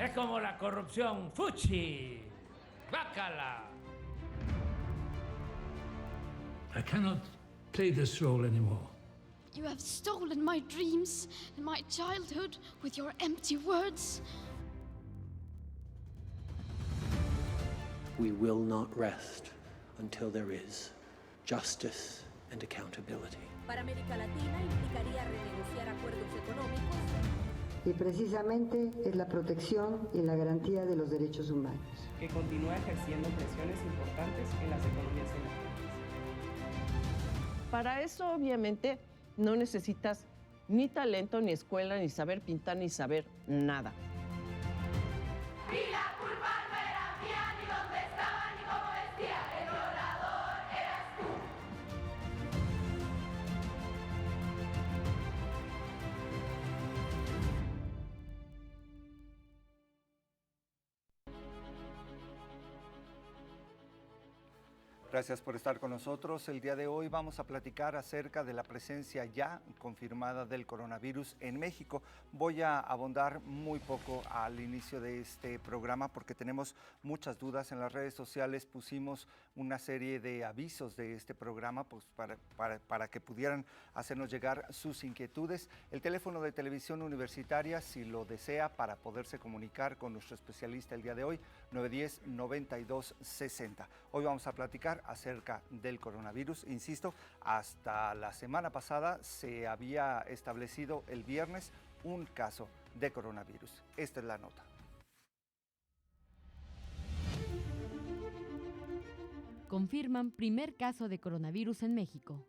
Es como la corrupción. ¡Fuchi! ¡Bácala! I cannot play this role anymore. You have stolen my dreams and my childhood with your empty words. We will not rest until there is justice and accountability. Para América Latina implicaría renegociar acuerdos económicos. Y precisamente es la protección y la garantía de los derechos humanos. Que continúa ejerciendo presiones importantes en las economías emergentes. Para eso, obviamente, no necesitas ni talento, ni escuela, ni saber pintar, ni saber nada. Y la culpa no era mía, ni dónde estaba, ni cómo vestía. El violador eras tú. Gracias por estar con nosotros. El día de hoy vamos a platicar acerca de la presencia ya confirmada del coronavirus en México. Voy a abundar muy poco al inicio de este programa porque tenemos muchas dudas. En las redes sociales pusimos una serie de avisos de este programa pues, para que pudieran hacernos llegar sus inquietudes. El teléfono de Televisión Universitaria, si lo desea, para poderse comunicar con nuestro especialista el día de hoy, 910-9260. Hoy vamos a platicar acerca del coronavirus. Insisto, hasta la semana pasada se había establecido el viernes un caso de coronavirus. Esta es la nota. Confirman primer caso de coronavirus en México.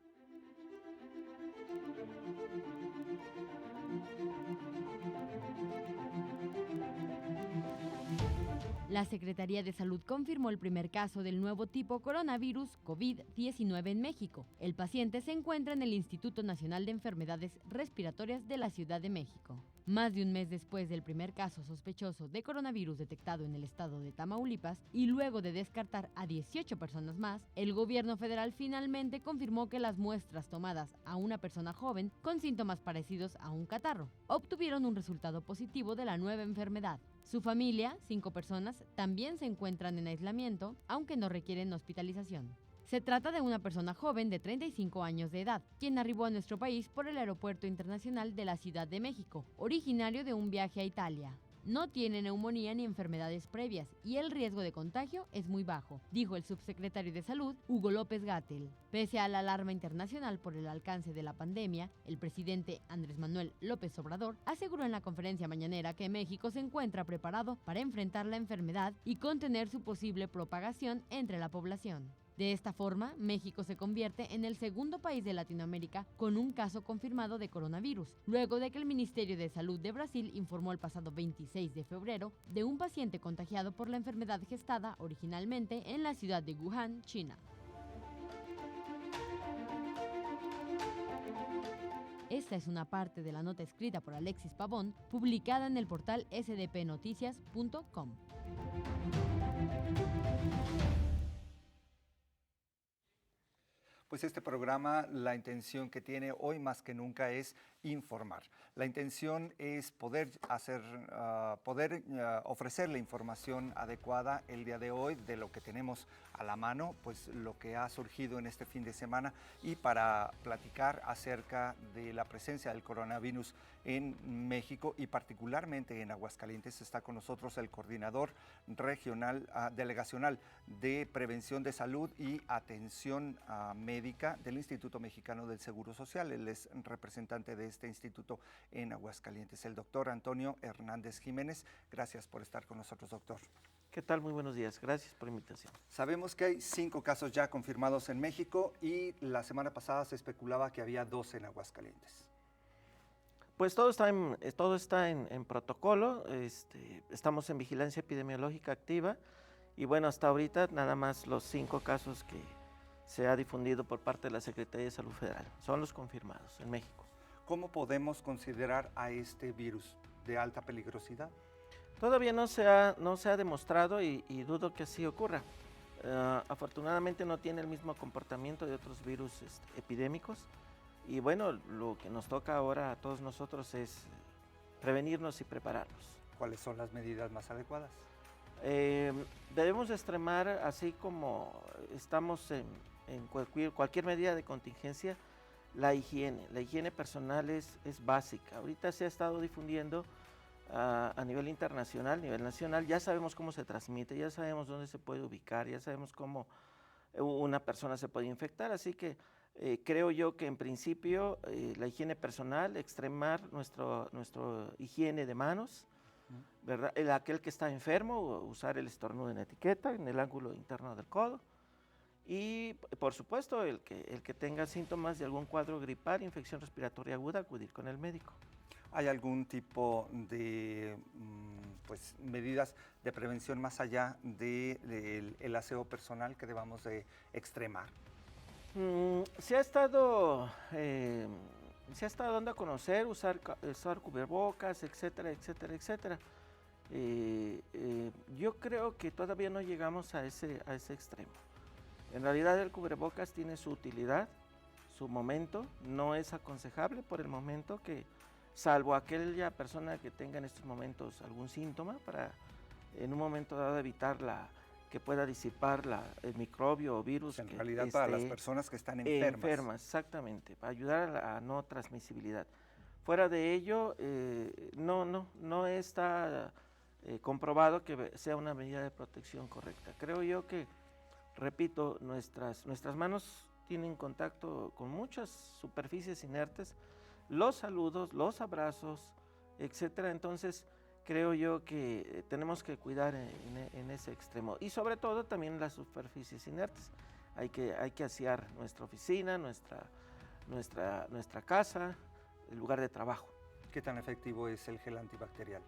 La Secretaría de Salud confirmó el primer caso del nuevo tipo coronavirus COVID-19 en México. El paciente se encuentra en el Instituto Nacional de Enfermedades Respiratorias de la Ciudad de México. Más de un mes después del primer caso sospechoso de coronavirus detectado en el estado de Tamaulipas y luego de descartar a 18 personas más, el gobierno federal finalmente confirmó que las muestras tomadas a una persona joven con síntomas parecidos a un catarro obtuvieron un resultado positivo de la nueva enfermedad. Su familia, 5 personas, también se encuentran en aislamiento, aunque no requieren hospitalización. Se trata de una persona joven de 35 años de edad, quien arribó a nuestro país por el Aeropuerto Internacional de la Ciudad de México, originario de un viaje a Italia. No tiene neumonía ni enfermedades previas y el riesgo de contagio es muy bajo, dijo el subsecretario de Salud, Hugo López-Gatell. Pese a la alarma internacional por el alcance de la pandemia, el presidente Andrés Manuel López Obrador aseguró en la conferencia mañanera que México se encuentra preparado para enfrentar la enfermedad y contener su posible propagación entre la población. De esta forma, México se convierte en el segundo país de Latinoamérica con un caso confirmado de coronavirus, luego de que el Ministerio de Salud de Brasil informó el pasado 26 de febrero de un paciente contagiado por la enfermedad gestada originalmente en la ciudad de Wuhan, China. Esta es una parte de la nota escrita por Alexis Pavón, publicada en el portal sdpnoticias.com. Pues este programa, la intención que tiene hoy más que nunca es informar. La intención es poder ofrecer la información adecuada el día de hoy de lo que tenemos a la mano, pues lo que ha surgido en este fin de semana, y para platicar acerca de la presencia del coronavirus en México y particularmente en Aguascalientes está con nosotros el coordinador regional, delegacional de Prevención de Salud y Atención Médica del Instituto Mexicano del Seguro Social. Él es representante de este instituto en Aguascalientes, el doctor Antonio Hernández Jiménez. Gracias por estar con nosotros, doctor. ¿Qué tal? Muy buenos días. Gracias por la invitación. Sabemos que hay 5 casos ya confirmados en México y la semana pasada se especulaba que había 2 en Aguascalientes. Pues todo está en protocolo, estamos en vigilancia epidemiológica activa y bueno, hasta ahorita nada más los 5 casos que se ha difundido por parte de la Secretaría de Salud Federal, son los confirmados en México. ¿Cómo podemos considerar a este virus de alta peligrosidad? Todavía no se ha demostrado y dudo que así ocurra. Afortunadamente no tiene el mismo comportamiento de otros virus epidémicos y bueno, lo que nos toca ahora a todos nosotros es prevenirnos y prepararnos. ¿Cuáles son las medidas más adecuadas? Debemos extremar, así como estamos en cualquier medida de contingencia, la higiene personal es básica. Ahorita se ha estado difundiendo a nivel internacional, a nivel nacional, ya sabemos cómo se transmite, ya sabemos dónde se puede ubicar, ya sabemos cómo una persona se puede infectar, así que creo yo que en principio la higiene personal, extremar nuestra higiene de manos, ¿verdad? Aquel que está enfermo, usar el estornudo en etiqueta, en el ángulo interno del codo. Y por supuesto, el que tenga síntomas de algún cuadro gripal, infección respiratoria aguda, acudir con el médico. ¿Hay algún tipo de pues, medidas de prevención más allá del aseo personal que debamos de extremar? Se ha estado dando a conocer, usar cubrebocas, etcétera, etcétera, etcétera. Yo creo que todavía no llegamos a ese extremo. En realidad el cubrebocas tiene su utilidad, su momento, no es aconsejable por el momento que, salvo aquella persona que tenga en estos momentos algún síntoma, para en un momento dado evitar que pueda disipar el microbio o virus. En realidad para las personas que están enfermas. Enfermas, exactamente, para ayudar a la no transmisibilidad. Fuera de ello, no está comprobado que sea una medida de protección correcta. Creo yo que, repito, nuestras manos tienen contacto con muchas superficies inertes, los saludos, los abrazos, etcétera. Entonces, creo yo que tenemos que cuidar en ese extremo. Y sobre todo también las superficies inertes. Hay que asear nuestra oficina, nuestra casa, el lugar de trabajo. ¿Qué tan efectivo es el gel antibacterial?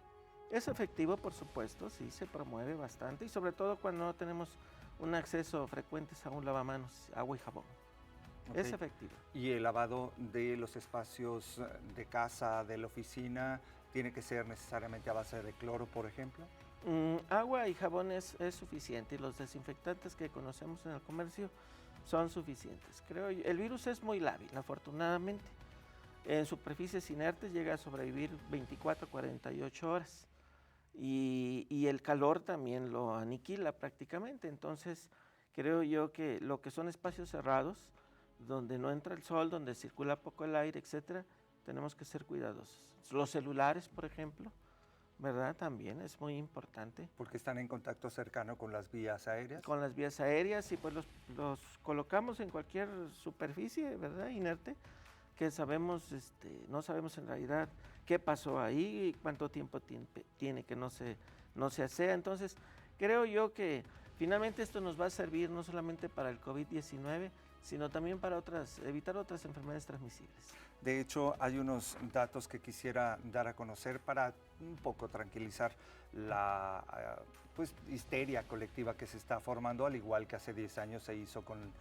Es efectivo, por supuesto, sí, se promueve bastante. Y sobre todo cuando no tenemos un acceso frecuente a un lavamanos, agua y jabón. Okay. Es efectivo. ¿Y el lavado de los espacios de casa, de la oficina, tiene que ser necesariamente a base de cloro, por ejemplo? Agua y jabón es suficiente, y los desinfectantes que conocemos en el comercio son suficientes. Creo yo. El virus es muy lábil, afortunadamente. En superficies inertes llega a sobrevivir 24 a 48 horas. Y el calor también lo aniquila prácticamente. Entonces, creo yo que lo que son espacios cerrados, donde no entra el sol, donde circula poco el aire, etcétera, tenemos que ser cuidadosos. Los celulares, por ejemplo, ¿verdad? También es muy importante. Porque están en contacto cercano con las vías aéreas. Con las vías aéreas, y pues los colocamos en cualquier superficie, ¿verdad? Inerte, que no sabemos en realidad qué pasó ahí, cuánto tiempo tiene que no se asea. Entonces, creo yo que finalmente esto nos va a servir no solamente para el COVID-19, sino también para evitar otras enfermedades transmisibles. De hecho, hay unos datos que quisiera dar a conocer para un poco tranquilizar la histeria colectiva que se está formando, al igual que hace 10 años se hizo con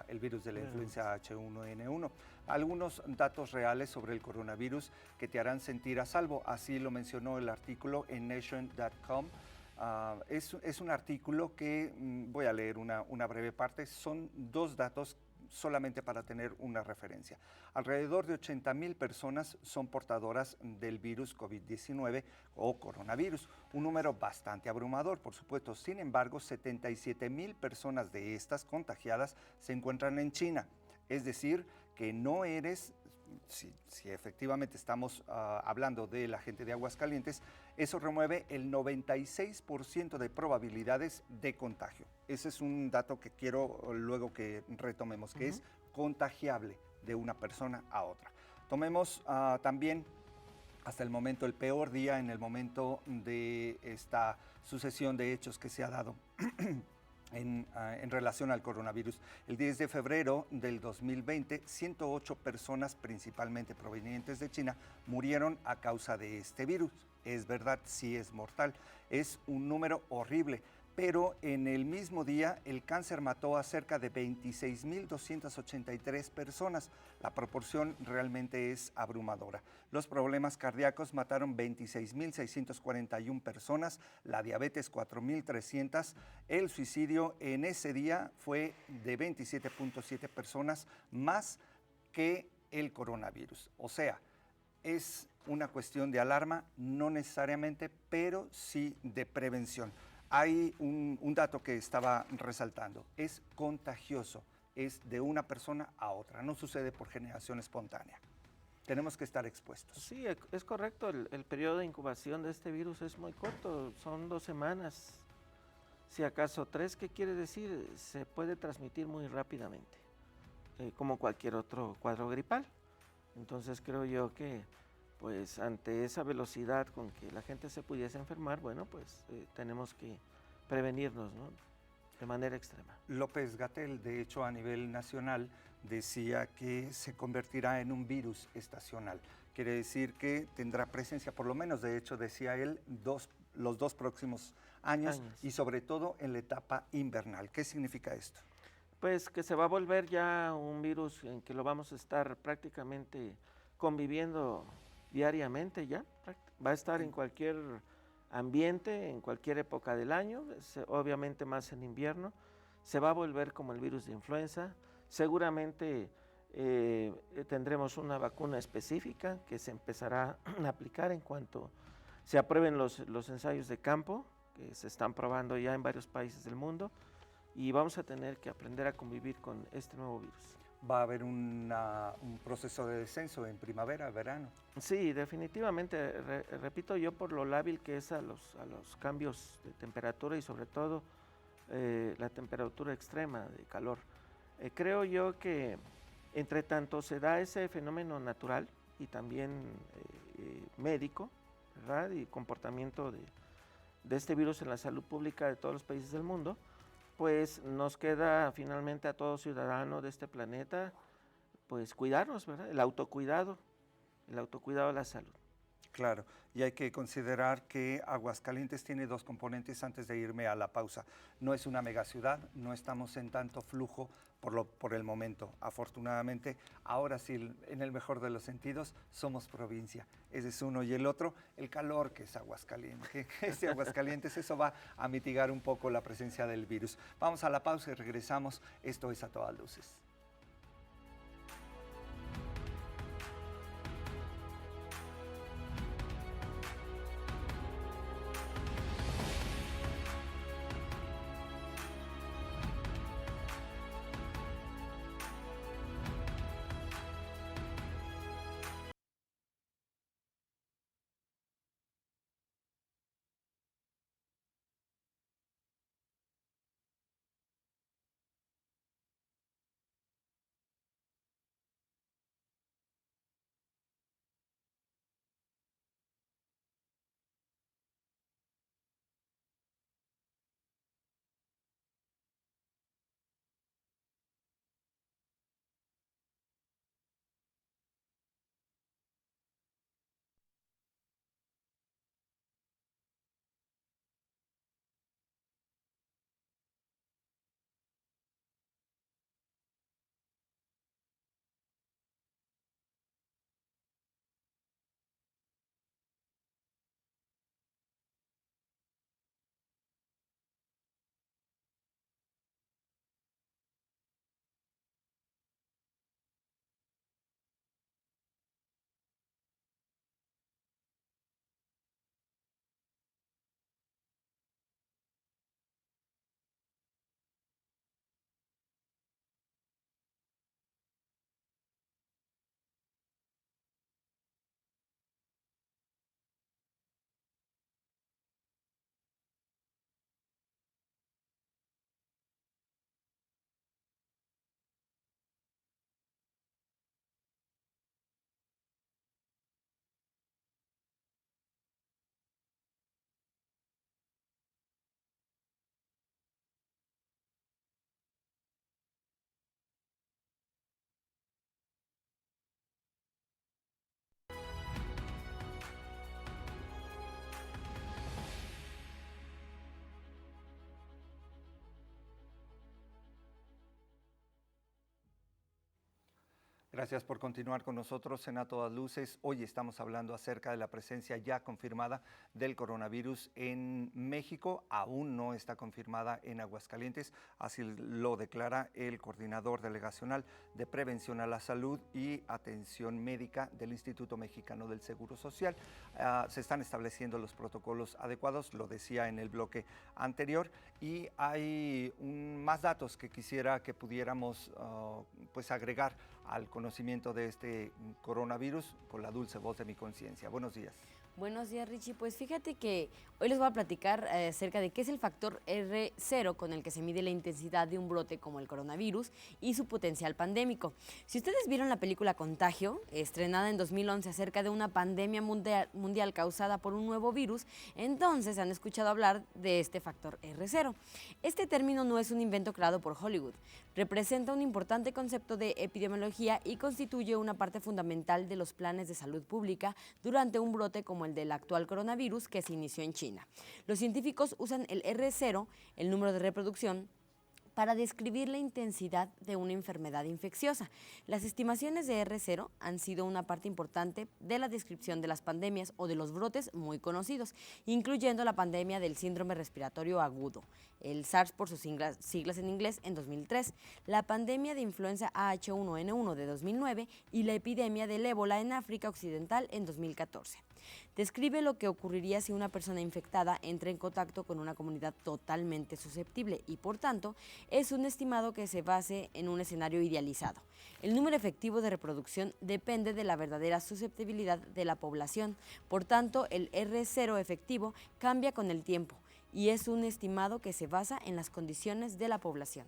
el virus de la influenza H1N1. Algunos datos reales sobre el coronavirus que te harán sentir a salvo, así lo mencionó el artículo en nation.com. Es un artículo que voy a leer una breve parte, son 2 datos solamente para tener una referencia. Alrededor de 80,000 personas son portadoras del virus COVID-19 o coronavirus, un número bastante abrumador, por supuesto. Sin embargo, 77,000 personas de estas contagiadas se encuentran en China, es decir, que no eres... Si efectivamente estamos hablando de la gente de Aguascalientes, eso remueve el 96% de probabilidades de contagio. Ese es un dato que quiero luego que retomemos, que es contagiable de una persona a otra. Tomemos también hasta el momento el peor día en el momento de esta sucesión de hechos que se ha dado en relación al coronavirus. El 10 de febrero del 2020, 108 personas, principalmente provenientes de China, murieron a causa de este virus. Es verdad, sí es mortal, es un número horrible, pero en el mismo día el cáncer mató a cerca de 26,283 personas. La proporción realmente es abrumadora. Los problemas cardíacos mataron 26,641 personas, la diabetes 4,300, el suicidio en ese día fue de 27,7 personas más que el coronavirus. O sea, es una cuestión de alarma, no necesariamente, pero sí de prevención. Hay un dato que estaba resaltando, es contagioso, es de una persona a otra, no sucede por generación espontánea. Tenemos que estar expuestos. Sí, es correcto, el periodo de incubación de este virus es muy corto, son 2 semanas, si acaso 3, ¿qué quiere decir? Se puede transmitir muy rápidamente, como cualquier otro cuadro gripal. Entonces creo yo que pues ante esa velocidad con que la gente se pudiese enfermar, bueno, pues tenemos que prevenirnos, ¿no?, de manera extrema. López-Gatell, de hecho, a nivel nacional, decía que se convertirá en un virus estacional. Quiere decir que tendrá presencia, por lo menos, de hecho, decía él, los 2 próximos años y sobre todo en la etapa invernal. ¿Qué significa esto? Pues que se va a volver ya un virus en que lo vamos a estar prácticamente conviviendo diariamente ya. Va a estar en cualquier ambiente, en cualquier época del año, obviamente más en invierno. Se va a volver como el virus de influenza. Seguramente tendremos una vacuna específica que se empezará a aplicar en cuanto se aprueben los ensayos de campo, que se están probando ya en varios países del mundo, y vamos a tener que aprender a convivir con este nuevo virus. ¿Va a haber un proceso de descenso en primavera, verano? Sí, definitivamente, repito yo, por lo lábil que es a los cambios de temperatura y sobre todo la temperatura extrema de calor. Creo yo que entre tanto se da ese fenómeno natural y también médico, ¿verdad?, y comportamiento de este virus en la salud pública de todos los países del mundo, pues nos queda finalmente a todo ciudadano de este planeta, pues cuidarnos, ¿verdad? El autocuidado de la salud. Claro, y hay que considerar que Aguascalientes tiene 2 componentes antes de irme a la pausa. No es una megaciudad, no estamos en tanto flujo por el momento. Afortunadamente, ahora sí, en el mejor de los sentidos, somos provincia. Ese es uno. Y el otro, el calor que es Aguascalientes. Eso va a mitigar un poco la presencia del virus. Vamos a la pausa y regresamos. Esto es A Todas Luces. Gracias por continuar con nosotros en A Todas Luces. Hoy estamos hablando acerca de la presencia ya confirmada del coronavirus en México. Aún no está confirmada en Aguascalientes, así lo declara el coordinador delegacional de Prevención a la Salud y Atención Médica del Instituto Mexicano del Seguro Social. Se están estableciendo los protocolos adecuados, lo decía en el bloque anterior, y hay más datos que quisiera que pudiéramos pues agregar al conocimiento de este coronavirus con la dulce voz de mi conciencia. Buenos días. Buenos días, Richie. Pues fíjate que hoy les voy a platicar acerca de qué es el factor R0 con el que se mide la intensidad de un brote como el coronavirus y su potencial pandémico. Si ustedes vieron la película Contagio, estrenada en 2011 acerca de una pandemia mundial causada por un nuevo virus, entonces han escuchado hablar de este factor R0. Este término no es un invento creado por Hollywood. Representa un importante concepto de epidemiología y constituye una parte fundamental de los planes de salud pública durante un brote como el del actual coronavirus que se inició en China. Los científicos usan el R0, el número de reproducción, para describir la intensidad de una enfermedad infecciosa. Las estimaciones de R0 han sido una parte importante de la descripción de las pandemias o de los brotes muy conocidos, incluyendo la pandemia del síndrome respiratorio agudo, el SARS por sus siglas en inglés, en 2003, la pandemia de influenza H1N1 de 2009 y la epidemia del ébola en África Occidental en 2014. Describe lo que ocurriría si una persona infectada entra en contacto con una comunidad totalmente susceptible y, por tanto, es un estimado que se base en un escenario idealizado. El número efectivo de reproducción depende de la verdadera susceptibilidad de la población. Por tanto, el R0 efectivo cambia con el tiempo y es un estimado que se basa en las condiciones de la población.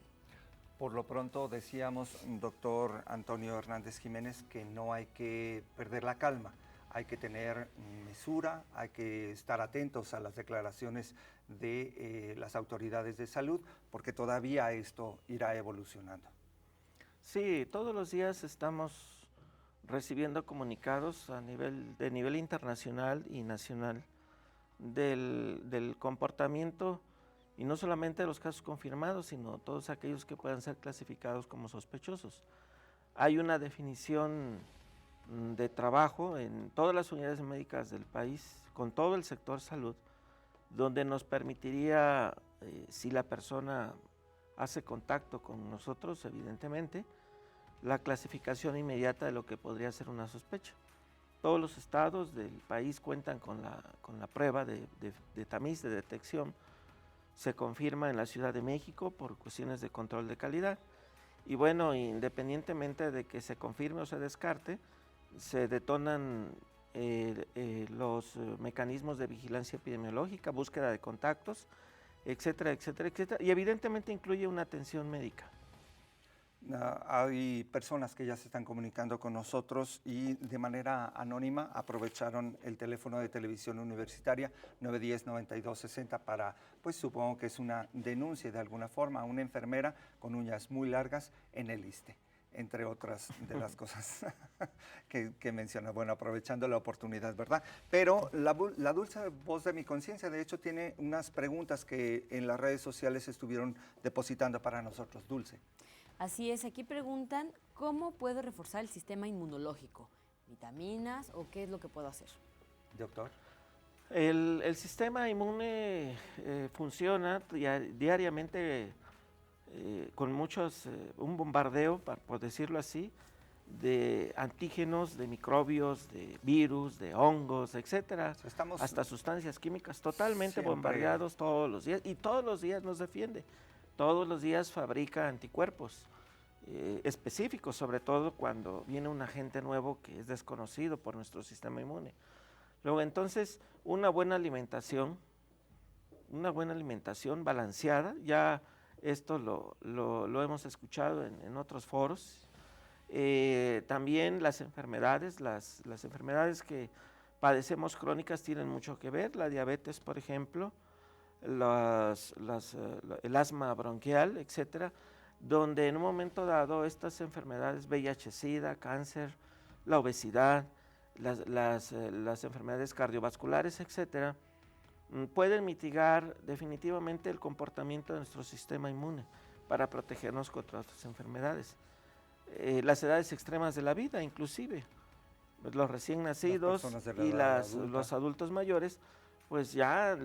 Por lo pronto decíamos, doctor Antonio Hernández Jiménez, que no hay que perder la calma. Hay que tener mesura, hay que estar atentos a las declaraciones de las autoridades de salud, porque todavía esto irá evolucionando. Sí, todos los días estamos recibiendo comunicados de nivel internacional y nacional del comportamiento, y no solamente de los casos confirmados, sino todos aquellos que puedan ser clasificados como sospechosos. Hay una definición de trabajo en todas las unidades médicas del país, con todo el sector salud, donde nos permitiría, si la persona hace contacto con nosotros, evidentemente, la clasificación inmediata de lo que podría ser una sospecha. Todos los estados del país cuentan con la prueba de tamiz, de detección. Se confirma en la Ciudad de México por cuestiones de control de calidad. Y bueno, independientemente de que se confirme o se descarte, se detonan los mecanismos de vigilancia epidemiológica, búsqueda de contactos, etcétera, etcétera, etcétera, y evidentemente incluye una atención médica. Hay personas que ya se están comunicando con nosotros y de manera anónima aprovecharon el teléfono de televisión universitaria 910-9260 para, pues supongo que es una denuncia de alguna forma a una enfermera con uñas muy largas en el ISSSTE, entre otras de las cosas que menciona. Bueno, aprovechando la oportunidad, ¿verdad? Pero la dulce voz de mi conciencia, de hecho, tiene unas preguntas que en las redes sociales estuvieron depositando para nosotros. Dulce. Así es, aquí preguntan, ¿cómo puedo reforzar el sistema inmunológico? ¿Vitaminas o qué es lo que puedo hacer? Doctor. El sistema inmune funciona diariamente con un bombardeo, por decirlo así, de antígenos, de microbios, de virus, de hongos, etcétera, hasta sustancias químicas, totalmente bombardeados todos los días, y todos los días nos defiende. Todos los días fabrica anticuerpos específicos, sobre todo cuando viene un agente nuevo que es desconocido por nuestro sistema inmune. Luego, entonces, una buena alimentación balanceada, ya esto lo hemos escuchado en otros foros. También las enfermedades, las enfermedades que padecemos crónicas tienen mucho que ver, la diabetes, por ejemplo, el asma bronquial, etcétera, donde en un momento dado estas enfermedades, VIH-Sida, cáncer, la obesidad, las enfermedades cardiovasculares, etcétera, pueden mitigar definitivamente el comportamiento de nuestro sistema inmune para protegernos contra otras enfermedades. las edades extremas de la vida, inclusive. Pues los recién nacidos personas de la y edad adulta. los adultos mayores, pues ya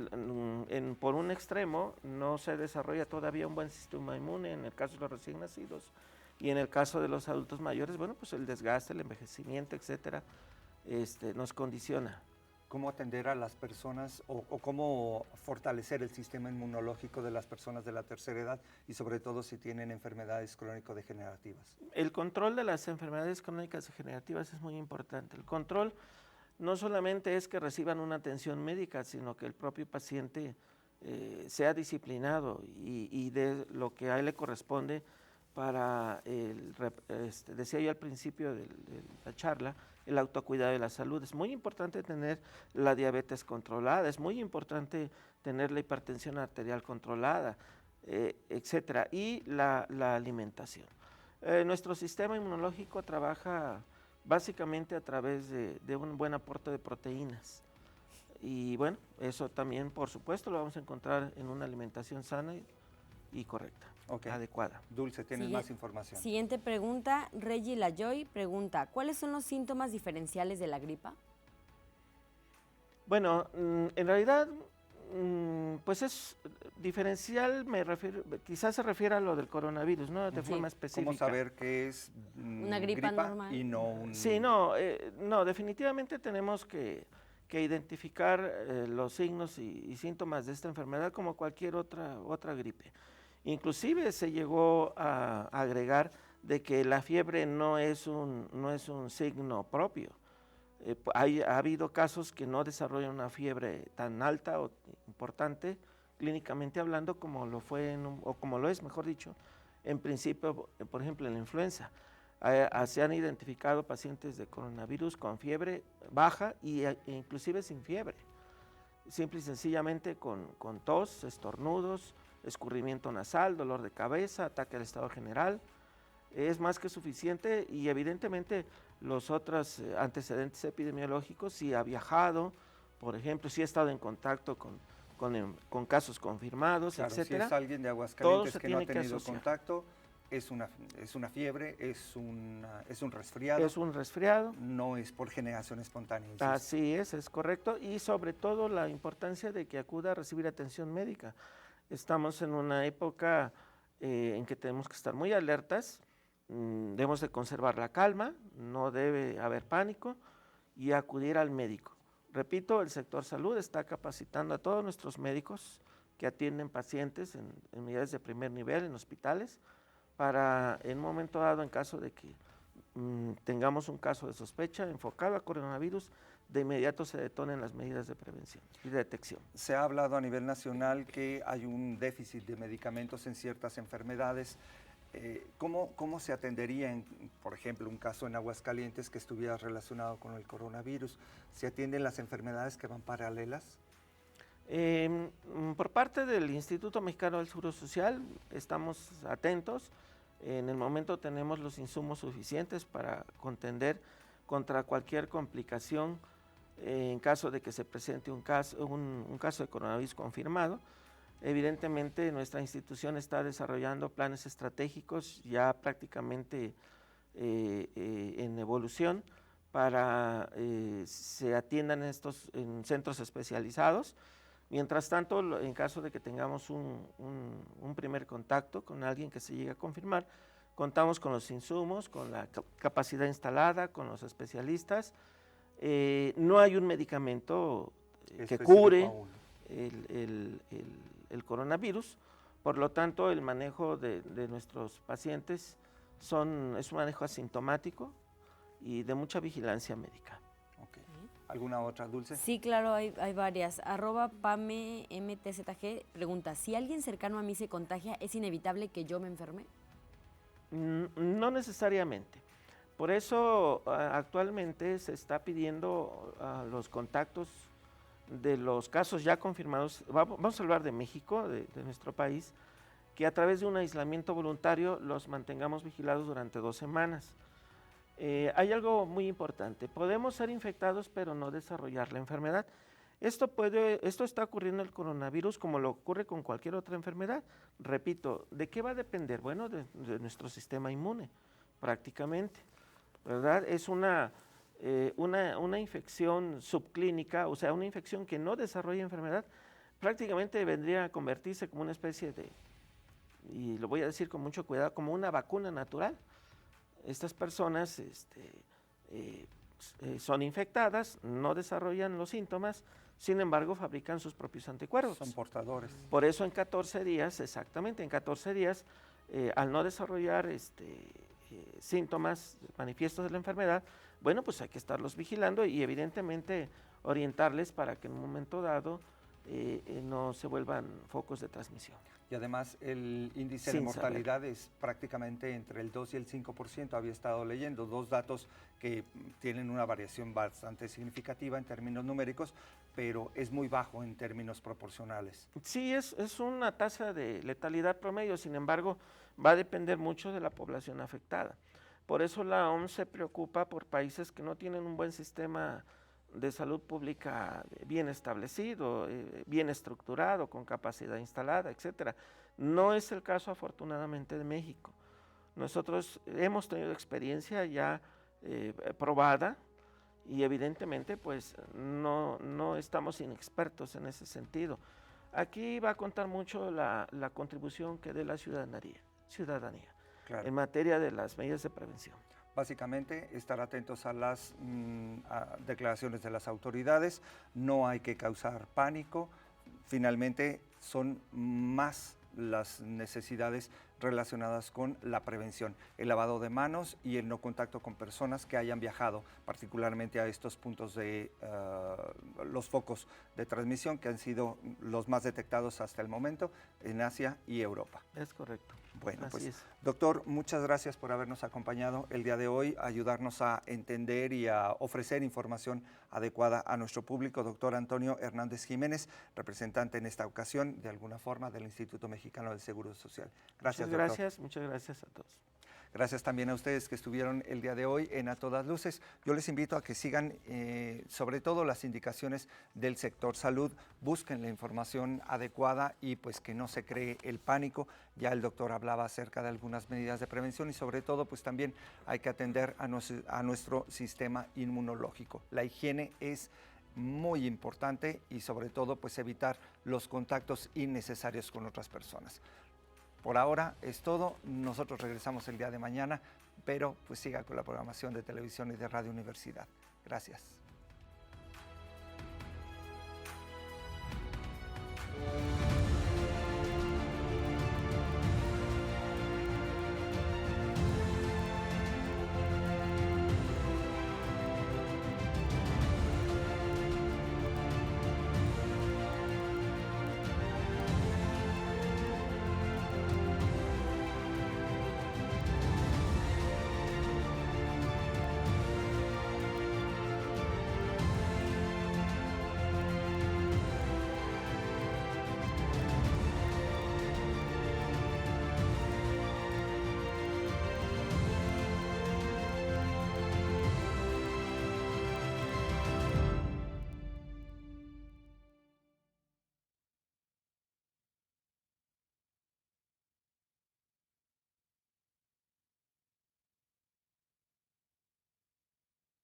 por un extremo no se desarrolla todavía un buen sistema inmune en el caso de los recién nacidos, y en el caso de los adultos mayores, bueno, pues el desgaste, el envejecimiento, etcétera, nos condiciona. ¿Cómo atender a las personas o cómo fortalecer el sistema inmunológico de las personas de la tercera edad y sobre todo si tienen enfermedades crónico-degenerativas? El control de las enfermedades crónicas degenerativas es muy importante. El control no solamente es que reciban una atención médica, sino que el propio paciente sea disciplinado y de lo que a él le corresponde para, decía yo al principio de la charla, el autocuidado de la salud. Es muy importante tener la diabetes controlada, es muy importante tener la hipertensión arterial controlada, etcétera, y la alimentación. Nuestro sistema inmunológico trabaja básicamente a través de un buen aporte de proteínas. Y bueno, eso también, por supuesto, lo vamos a encontrar en una alimentación sana y correcta, adecuada. Dulce, ¿tienes más información? Siguiente pregunta, Reggie Lajoy pregunta, ¿cuáles son los síntomas diferenciales de la gripa? Bueno, en realidad, pues es diferencial, quizás se refiere a lo del coronavirus, ¿no? De forma específica. ¿Cómo saber que es una gripa normal y no un...? Sí, no, definitivamente tenemos que identificar los signos y síntomas de esta enfermedad como cualquier otra gripe. Inclusive se llegó a agregar de que la fiebre no es un signo propio. Ha habido casos que no desarrollan una fiebre tan alta o importante, clínicamente hablando, como lo fue, o como lo es, mejor dicho, en principio, por ejemplo, en la influenza. Se han identificado pacientes de coronavirus con fiebre baja e inclusive sin fiebre, simple y sencillamente con tos, estornudos, escurrimiento nasal, dolor de cabeza, ataque al estado general. Es más que suficiente y evidentemente los otros antecedentes epidemiológicos, si ha viajado, por ejemplo, si ha estado en contacto con casos confirmados, claro, etcétera. Si es alguien de Aguascalientes que no ha tenido contacto, es una fiebre, es un resfriado. Es un resfriado. No es por generación espontánea. Insisto. Así es correcto. Y sobre todo la importancia de que acuda a recibir atención médica. Estamos en una época en que tenemos que estar muy alertas, debemos de conservar la calma, no debe haber pánico y acudir al médico. Repito, el sector salud está capacitando a todos nuestros médicos que atienden pacientes en unidades de primer nivel, en hospitales, para en un momento dado, en caso de que tengamos un caso de sospecha enfocado a coronavirus, de inmediato se detonen las medidas de prevención y de detección. Se ha hablado a nivel nacional que hay un déficit de medicamentos en ciertas enfermedades. ¿Cómo se atendería, por ejemplo, un caso en Aguascalientes que estuviera relacionado con el coronavirus? ¿Se atienden las enfermedades que van paralelas? Por parte del Instituto Mexicano del Seguro Social estamos atentos. En el momento tenemos los insumos suficientes para contender contra cualquier complicación en caso de que se presente un caso de coronavirus confirmado. Evidentemente nuestra institución está desarrollando planes estratégicos ya prácticamente en evolución para se atiendan estos en centros especializados. Mientras tanto, en caso de que tengamos un primer contacto con alguien que se llegue a confirmar, contamos con los insumos, con la capacidad instalada, con los especialistas. No hay un medicamento que cure el coronavirus, por lo tanto el manejo de nuestros pacientes es un manejo asintomático y de mucha vigilancia médica. Okay. ¿Alguna otra, Dulce? Sí, claro, hay varias. @PameMTZG pregunta, si alguien cercano a mí se contagia, ¿es inevitable que yo me enferme? No necesariamente. Por eso actualmente se está pidiendo a los contactos de los casos ya confirmados, vamos a hablar de México, de nuestro país, que a través de un aislamiento voluntario los mantengamos vigilados durante 2 semanas. Hay algo muy importante, podemos ser infectados pero no desarrollar la enfermedad. Esto está ocurriendo en el coronavirus como lo ocurre con cualquier otra enfermedad. Repito, ¿de qué va a depender? Bueno, de nuestro sistema inmune. prácticamente, ¿verdad? Es una infección subclínica, o sea, una infección que no desarrolla enfermedad, prácticamente vendría a convertirse como una especie de, y lo voy a decir con mucho cuidado, como una vacuna natural. Estas personas son infectadas, no desarrollan los síntomas, sin embargo fabrican sus propios anticuerpos. Son portadores. Por eso en 14 días, exactamente, en 14 días, al no desarrollar síntomas manifiestos de la enfermedad, bueno, pues hay que estarlos vigilando y evidentemente orientarles para que en un momento dado no se vuelvan focos de transmisión. Y además el índice de mortalidad es prácticamente entre el 2 y el 5%, había estado leyendo, 2 datos que tienen una variación bastante significativa en términos numéricos, pero es muy bajo en términos proporcionales. Sí, es una tasa de letalidad promedio, sin embargo, va a depender mucho de la población afectada. Por eso la OMS se preocupa por países que no tienen un buen sistema de salud pública bien establecido, bien estructurado, con capacidad instalada, etcétera. No es el caso, afortunadamente, de México. Nosotros hemos tenido experiencia ya probada y evidentemente pues no estamos inexpertos en ese sentido. Aquí va a contar mucho la contribución que dé la ciudadanía claro, en materia de las medidas de prevención. Básicamente, estar atentos a las declaraciones de las autoridades, no hay que causar pánico, finalmente son más las necesidades relacionadas con la prevención, el lavado de manos y el no contacto con personas que hayan viajado, particularmente a estos puntos de los focos de transmisión que han sido los más detectados hasta el momento en Asia y Europa. Es correcto. Bueno, así pues es. Doctor, muchas gracias por habernos acompañado el día de hoy, ayudarnos a entender y a ofrecer información adecuada a nuestro público. Doctor Antonio Hernández Jiménez, representante en esta ocasión, de alguna forma, del Instituto Mexicano del Seguro Social. Gracias, doctor. Muchas gracias a todos. Gracias también a ustedes que estuvieron el día de hoy en A Todas Luces. Yo les invito a que sigan sobre todo las indicaciones del sector salud, busquen la información adecuada y pues que no se cree el pánico. Ya el doctor hablaba acerca de algunas medidas de prevención y sobre todo pues también hay que atender a nuestro sistema inmunológico. La higiene es muy importante y sobre todo pues evitar los contactos innecesarios con otras personas. Por ahora es todo, nosotros regresamos el día de mañana, pero pues siga con la programación de televisión y de Radio Universidad. Gracias.